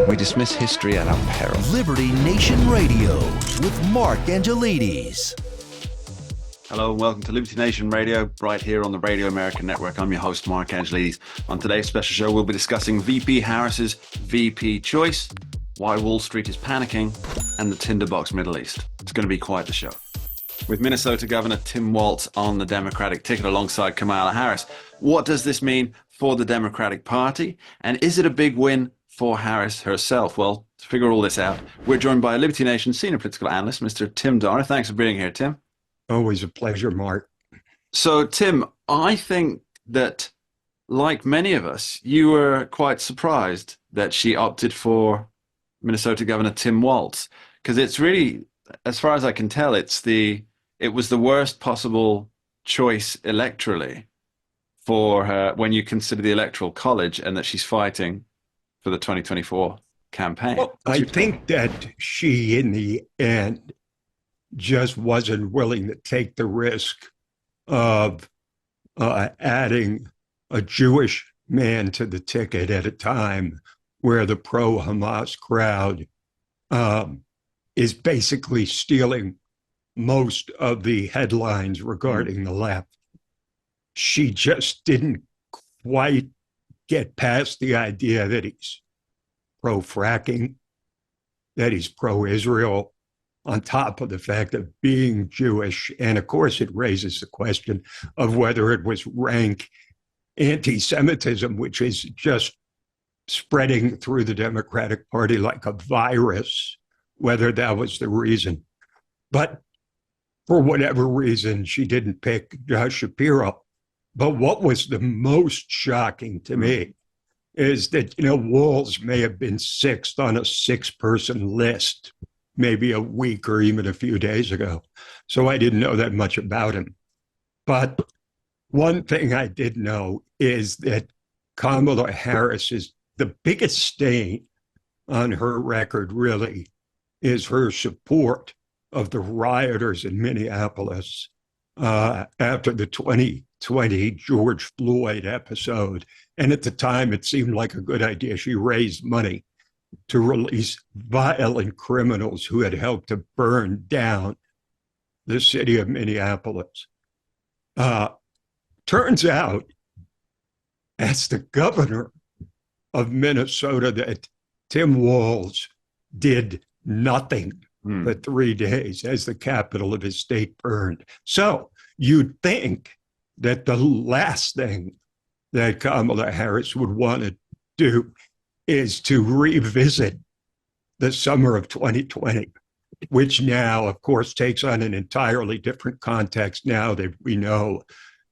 We dismiss history at our peril. Liberty Nation Radio with Mark Angelides. Hello and welcome to Liberty Nation Radio, right here on the Radio American Network. I'm your host, Mark Angelides. On today's special show, we'll be discussing VP Harris's VP choice, why Wall Street is panicking, and the tinderbox Middle East. It's going to be quite the show. With Minnesota Governor Tim Walz on the Democratic ticket alongside Kamala Harris, what does this mean for the Democratic Party? And is it a big win for Harris herself? Well, to figure all this out, we're joined by Liberty Nation senior political analyst, Mr. Tim Donner. Thanks for being here, Tim. Always a pleasure, Mark. So, Tim, I think that, like many of us, you were quite surprised that she opted for Minnesota Governor Tim Walz, because it's really, as far as I can tell, it was the worst possible choice electorally for her when you consider the Electoral College and that she's fighting for the 2024 campaign. Well, I think that she, in the end, just wasn't willing to take the risk of adding a Jewish man to the ticket at a time where the pro-Hamas crowd is basically stealing most of the headlines regarding the left. She just didn't quite get past the idea that he's pro-fracking, that he's pro-Israel, on top of the fact of being Jewish. And of course, it raises the question of whether it was rank anti-Semitism, which is just spreading through the Democratic Party like a virus, whether that was the reason. But for whatever reason, she didn't pick Josh Shapiro. But what was the most shocking to me is that, Walz may have been sixth on a six-person list maybe a week or even a few days ago. So I didn't know that much about him. But one thing I did know is that Kamala Harris is the biggest stain on her record, really, is her support of the rioters in Minneapolis after the 2020 George Floyd episode. And at the time, it seemed like a good idea. She raised money to release violent criminals who had helped to burn down the city of Minneapolis. Turns out, as the governor of Minnesota, that Tim Walz did nothing for 3 days as the capital of his state burned. So you'd think that the last thing that Kamala Harris would want to do is to revisit the summer of 2020, which now, of course, takes on an entirely different context now that we know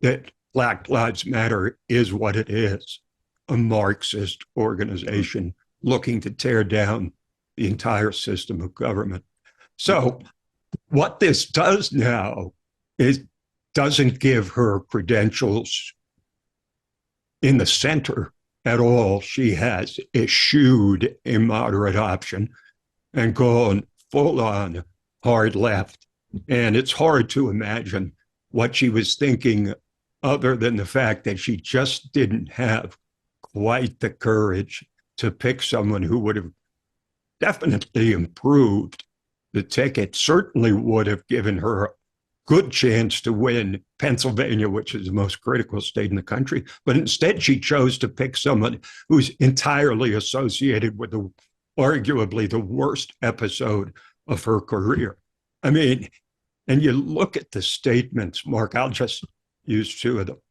that Black Lives Matter is what it is, a Marxist organization looking to tear down the entire system of government. So what this does now is doesn't give her credentials in the center at all. She has eschewed a moderate option and gone full on hard left. And it's hard to imagine what she was thinking other than the fact that she just didn't have quite the courage to pick someone who would have definitely improved the ticket, certainly would have given her a good chance to win Pennsylvania, which is the most critical state in the country. But instead, she chose to pick someone who's entirely associated with arguably the worst episode of her career. I mean, and you look at the statements, Mark, I'll just use two of them.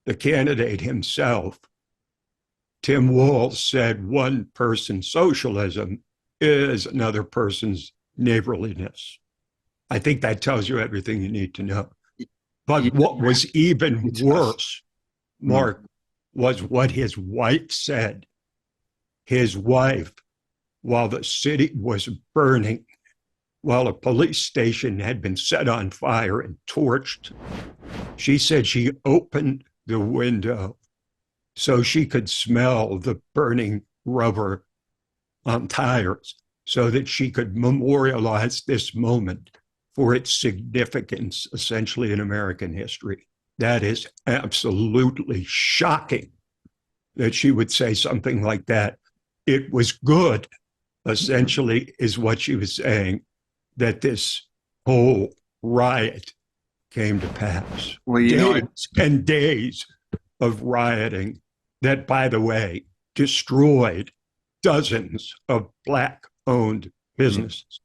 The candidate himself, Tim Walz, said one person's socialism is another person's neighborliness. I think that tells you everything you need to know. But what was even worse, Mark, was what his wife said. His wife, while the city was burning, while a police station had been set on fire and torched, she said she opened the window so she could smell the burning rubber on tires, so that she could memorialize this moment for its significance, essentially, in American history. That is absolutely shocking that she would say something like that. it was good, essentially, is what she was saying, that this whole riot came to pass. Well, days and days of rioting that, by the way, destroyed dozens of Black-owned businesses.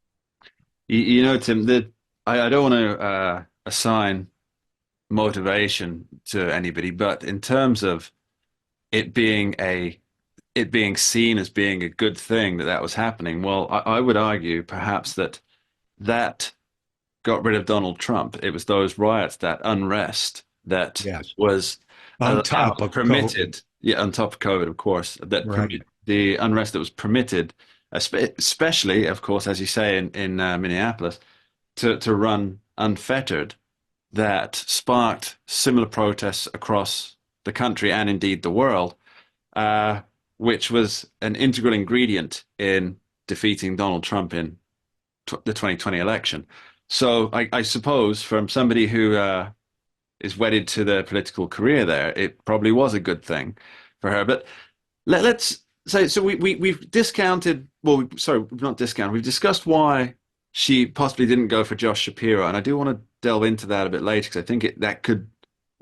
Tim, that I don't want to assign motivation to anybody, but in terms of it being seen as being a good thing that was happening, well, I would argue perhaps that got rid of Donald Trump. It was those riots, that unrest that was on top of permitted. COVID. Yeah, on top of COVID, of course, the unrest that was permitted, especially, of course, as you say, in Minneapolis, to run unfettered, that sparked similar protests across the country and indeed the world, which was an integral ingredient in defeating Donald Trump in the 2020 election. So I suppose from somebody who is wedded to the political career there, it probably was a good thing for her. But let's say, so we've discounted, well, sorry, not discounted, we've discussed why she possibly didn't go for Josh Shapiro. And I do want to delve into that a bit later, because I think that could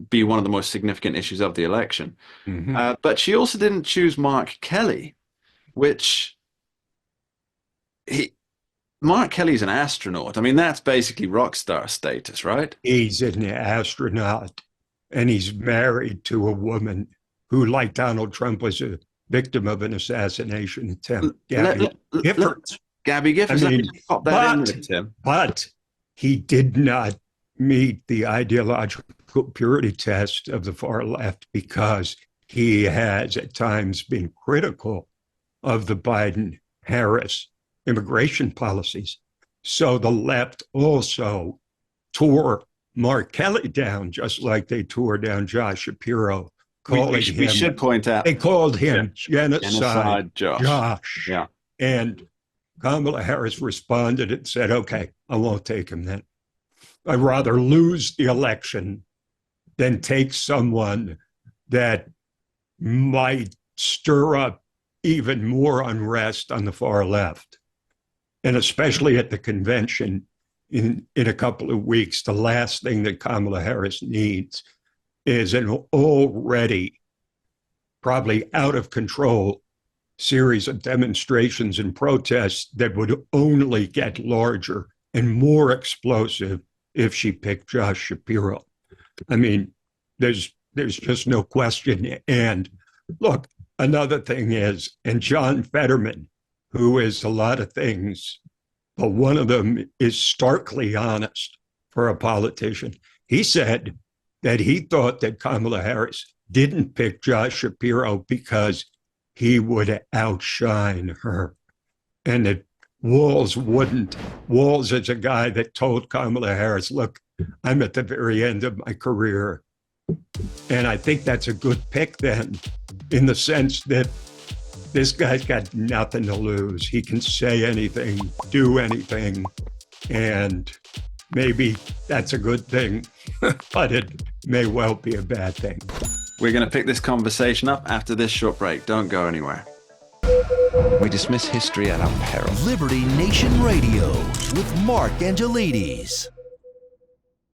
be one of the most significant issues of the election. But she also didn't choose Mark Kelly, which Mark Kelly's an astronaut. I mean, that's basically rock star status, right? He's an astronaut, and he's married to a woman who, like Donald Trump, was a victim of an assassination attempt. Gabby Giffords. Gabby Giffords. I mean, pop that in there, Tim. But he did not meet the ideological purity test of the far left, because he has at times been critical of the Biden-Harris immigration policies. So the left also tore Mark Kelly down, just like they tore down Josh Shapiro. We should point out they called him genocide Josh. Yeah. And Kamala Harris responded and said, okay, I won't take him then. I'd rather lose the election than take someone that might stir up even more unrest on the far left. And especially at the convention in a couple of weeks, the last thing that Kamala Harris needs is an already probably out of control series of demonstrations and protests that would only get larger and more explosive if she picked Josh Shapiro. I mean, there's just no question. And look, another thing is, and John Fetterman, who is a lot of things, but one of them is starkly honest for a politician. He said that he thought that Kamala Harris didn't pick Josh Shapiro because he would outshine her, and that Walz wouldn't. Walz is a guy that told Kamala Harris, look, I'm at the very end of my career. And I think that's a good pick then, in the sense that this guy's got nothing to lose. He can say anything, do anything, and maybe that's a good thing, but it may well be a bad thing. We're going to pick this conversation up after this short break. Don't go anywhere. We dismiss history at our peril. Liberty Nation Radio with Mark Angelides.